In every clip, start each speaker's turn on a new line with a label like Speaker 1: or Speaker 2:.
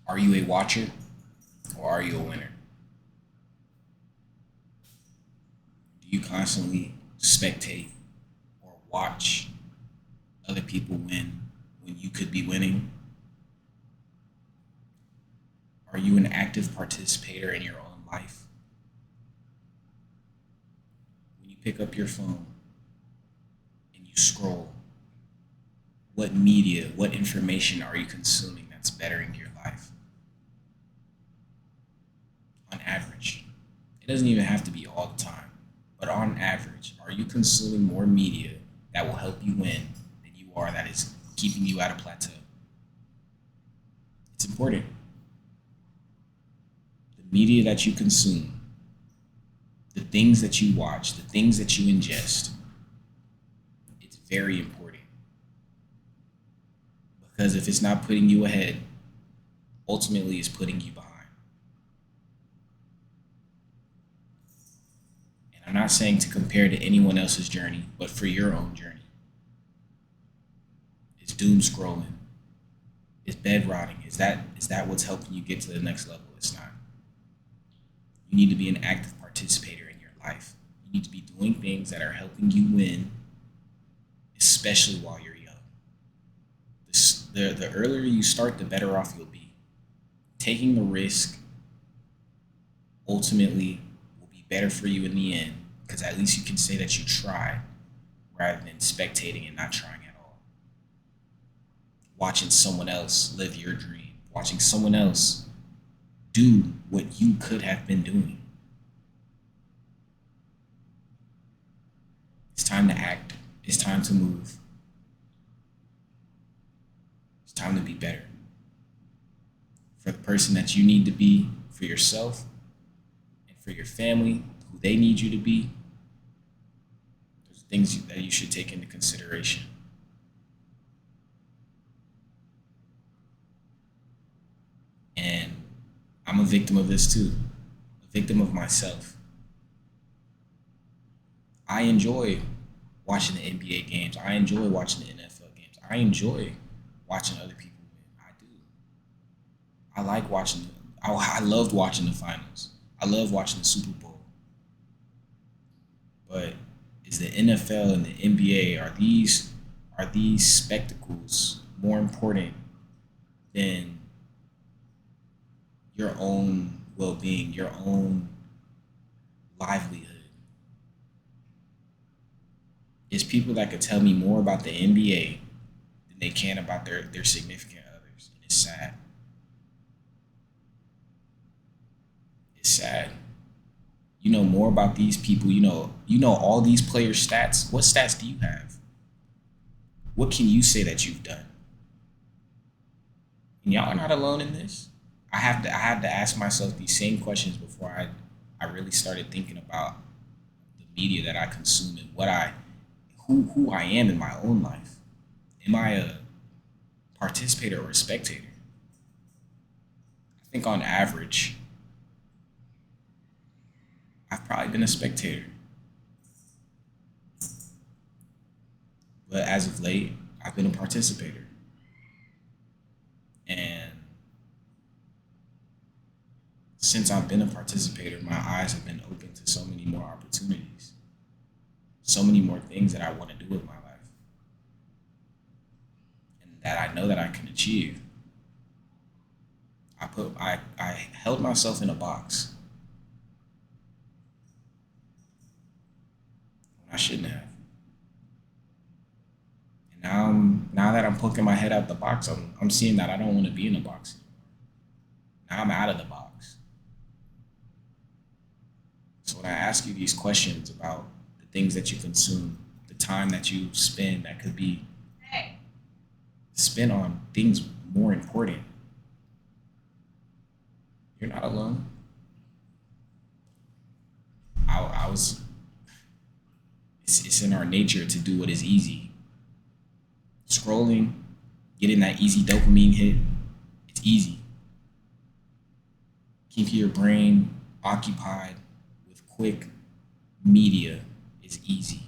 Speaker 1: Are you a watcher or are you a winner? Do you constantly spectate or watch other people win when you could be winning? Are you an active participator in your own life? When you pick up your phone and you scroll, what media, what information are you consuming that's bettering your life on average? It doesn't even have to be all the time, but on average, are you consuming more media that will help you win than you are that is keeping you at a plateau? It's important. The media that you consume, the things that you watch, the things that you ingest, it's very important because if it's not putting you ahead, ultimately it's putting you behind. And I'm not saying to compare to anyone else's journey, but for your own journey. It's doom scrolling. It's bed rotting. Is that what's helping you get to the next level? It's not. You need to be an active participator in your life. You need to be doing things that are helping you win, especially while you're young. The earlier you start, the better off you'll be. Taking the risk ultimately will be better for you in the end because at least you can say that you tried rather than spectating and not trying at all. Watching someone else live your dream, watching someone else do what you could have been doing. It's time to act. It's time to move. It's time to be better for the person that you need to be, for yourself, and for your family, who they need you to be. There's things that you should take into consideration. And I'm a victim of this too, a victim of myself. I enjoy watching the NBA games. I enjoy watching the NFL games. I enjoy watching other people win. I do. I like watching. I loved watching the finals. I love watching the Super Bowl. But is the NFL and the NBA are these spectacles more important than your own well-being, your own livelihood? It's people that could tell me more about the NBA than they can about their significant others. And it's sad. It's sad. You know more about these people. You know all these players' stats. What stats do you have? What can you say that you've done? And y'all are not alone in this. I had to ask myself these same questions before I really started thinking about the media that I consume and who I am in my own life. Am I a participator or a spectator? I think on average, I've probably been a spectator. But as of late, I've been a participator. And since I've been a participator, my eyes have been open to so many more opportunities, so many more things that I want to do with my life and that I know that I can achieve. I held myself in a box when I shouldn't have. And now that I'm poking my head out the box, I'm seeing that I don't want to be in a box anymore. Now I'm out of the box. So when I ask you these questions about the things that you consume, the time that you spend that could be spent on things more important, you're not alone. I was. It's in our nature to do what is easy. Scrolling, getting that easy dopamine hit, it's easy. Keeping your brain occupied with quick media is easy.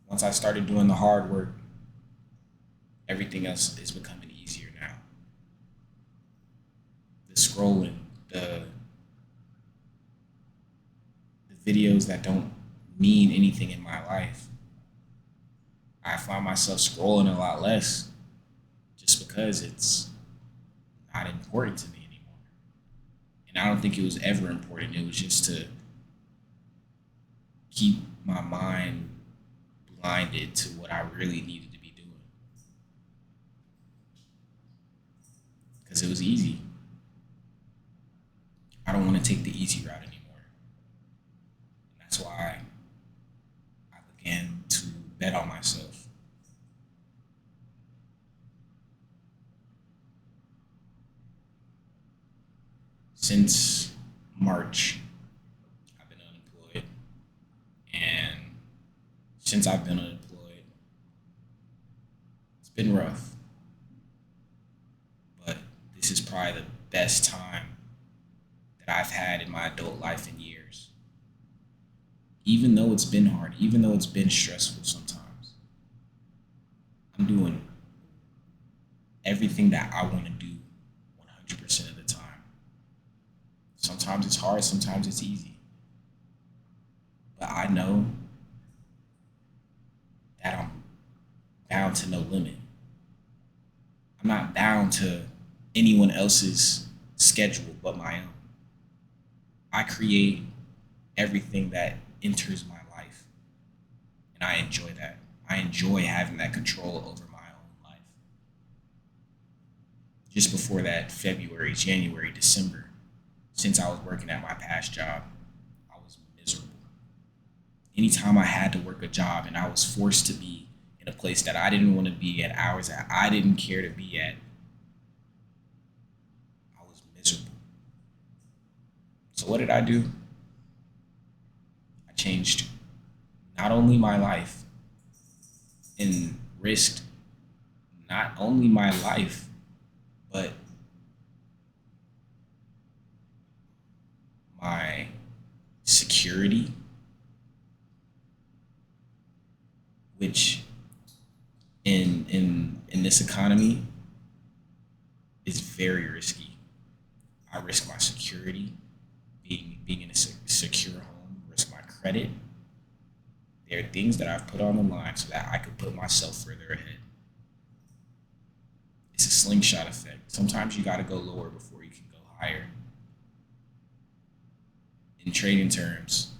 Speaker 1: Once I started doing the hard work, everything else is becoming easier now. scrolling the videos that don't mean anything in my life. I find myself scrolling a lot less just because it's not important to me anymore. And I don't think it was ever important. It was just to keep my mind blinded to what I really needed to be doing because it was easy. I don't want to take the easy route anymore. And that's why I began to bet on myself. Since March, I've been unemployed. And since I've been unemployed, it's been rough. But this is probably the best time that I've had in my adult life in years. Even though it's been hard, even though it's been stressful sometimes, I'm doing everything that I want to do 100% of the time. Sometimes it's hard, sometimes it's easy. But I know that I'm bound to no limit. I'm not bound to anyone else's schedule but my own. I create everything that enters my life, and I enjoy that. I enjoy having that control over my own life. Just before that, February, January, December, since I was working at my past job, I was miserable. Anytime I had to work a job and I was forced to be in a place that I didn't want to be at, hours that I didn't care to be at, I was miserable. So what did I do? I changed not only my life and risked not only my life, but my security, which in this economy is very risky. I risk my security, being in a secure home, risk my credit. There are things that I've put on the line so that I could put myself further ahead. It's a slingshot effect. Sometimes you got to go lower before you can go higher. In trading terms,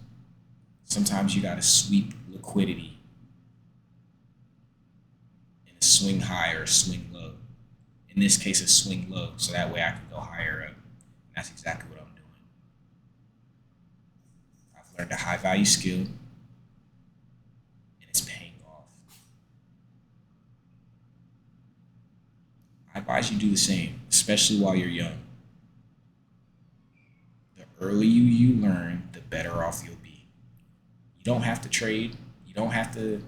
Speaker 1: sometimes you got to sweep liquidity in a swing high or a swing low. In this case, a swing low, so that way I can go higher up. And that's exactly what I'm doing. I've learned a high value skill, and it's paying off. I advise you do the same, especially while you're young. The earlier you learn, the better off you'll be. You don't have to trade. You don't have to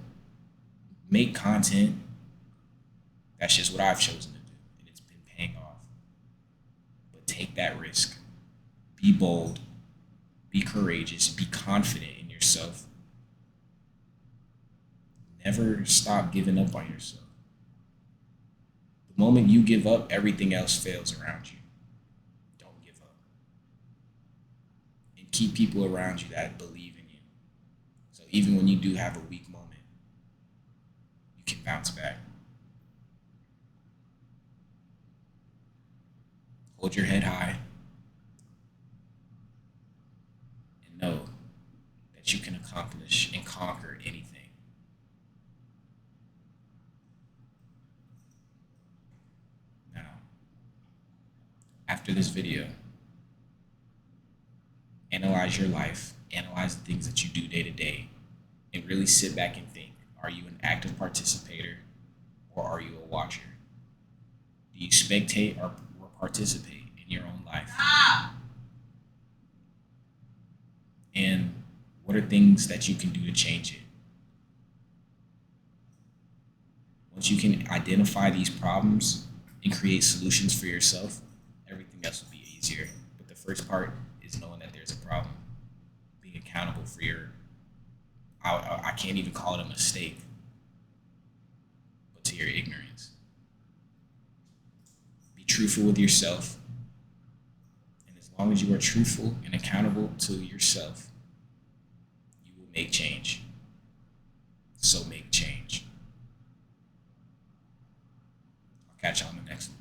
Speaker 1: make content. That's just what I've chosen to do, and it's been paying off. But take that risk. Be bold. Be courageous. Be confident in yourself. Never stop giving up on yourself. The moment you give up, everything else fails around you. Don't give up. And keep people around you that believe in you. So even when you do have a weak moment, you can bounce back. Hold your head high and know that you can accomplish and conquer anything. Now, after this video, analyze your life, analyze the things that you do day to day, and really sit back and think, are you an active participator or are you a watcher? Do you spectate or participate in your own life? And what are things that you can do to change it? Once you can identify these problems and create solutions for yourself, everything else will be easier. But the first part is knowing that there's a problem, being accountable for I can't even call it a mistake, but to your ignorance. Be truthful with yourself As long as you are truthful and accountable to yourself, you will make change. So make change. I'll catch y'all on the next one.